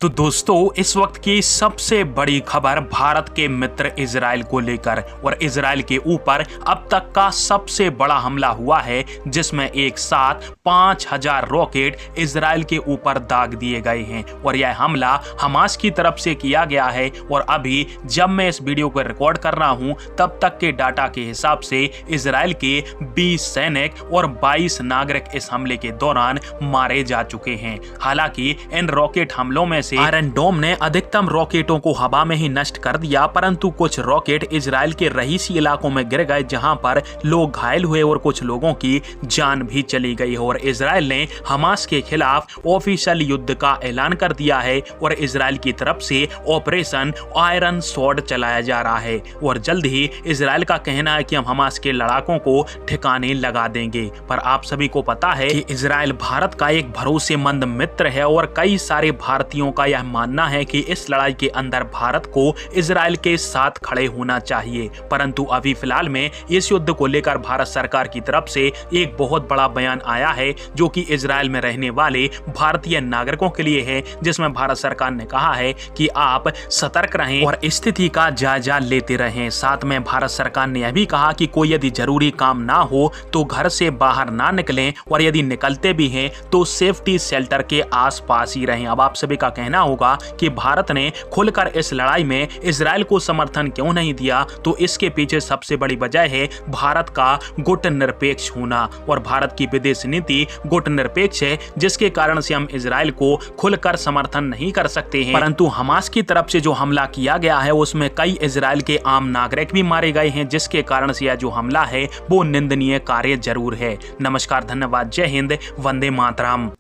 तो दोस्तों, इस वक्त की सबसे बड़ी खबर भारत के मित्र इजराइल को लेकर और इजराइल के ऊपर अब तक का सबसे बड़ा हमला हुआ है, जिसमें एक साथ 5000 रॉकेट इजराइल के ऊपर दाग दिए गए हैं और यह हमला हमास की तरफ से किया गया है। और अभी जब मैं इस वीडियो को रिकॉर्ड कर रहा हूं, तब तक के डाटा के हिसाब से इजराइल के 20 सैनिक और 22 नागरिक इस हमले के दौरान मारे जा चुके हैं। हालांकि इन रॉकेट हमलों में आयरन डोम ने अधिकतम रॉकेटों को हवा में ही नष्ट कर दिया, परंतु कुछ रॉकेट इजराइल के रहीसी इलाकों में गिर गए, जहां पर लोग घायल हुए और कुछ लोगों की जान भी चली गई। और इजराइल ने हमास के खिलाफ ऑफिशियल युद्ध का ऐलान कर दिया है और इजराइल की तरफ से ऑपरेशन आयरन स्वॉर्ड चलाया जा रहा है। और जल्द ही इजराइल का कहना है कि हम हमास के लड़ाकों को ठिकाने लगा देंगे। पर आप सभी को पता है कि इजराइल भारत का एक भरोसेमंद मित्र है और कई सारे भारतीयों का यह मानना है कि इस लड़ाई के अंदर भारत को इजराइल के साथ खड़े होना चाहिए। परंतु अभी फिलहाल में इस युद्ध को लेकर भारत सरकार की तरफ से एक बहुत बड़ा बयान आया है, जो कि इजराइल में रहने वाले भारतीय नागरिकों के लिए है, जिसमें भारत सरकार ने कहा है कि आप सतर्क रहें और स्थिति का जायजा लेते रहें। साथ में भारत सरकार ने यह भी कहा कि कोई यदि जरूरी काम ना हो तो घर से बाहर ना निकलें और यदि निकलते भी हैं तो सेफ्टी शेल्टर के आसपास ही रहें। अब आप सभी का कहना होगा कि भारत ने खुलकर इस लड़ाई में इजराइल को समर्थन क्यों नहीं दिया, तो इसके पीछे सबसे बड़ी वजह है भारत का गुट निरपेक्ष होना। और भारत की विदेश नीति गुट निरपेक्ष है, जिसके कारण से हम इजराइल को खुलकर समर्थन नहीं कर सकते हैं। परंतु हमास की तरफ से जो हमला किया गया है उसमें कई इजराइल के आम नागरिक भी मारे गए हैं, जिसके कारण से यह जो हमला है वो निंदनीय कार्य जरूर है। नमस्कार, धन्यवाद, जय हिंद, वंदे मातरम।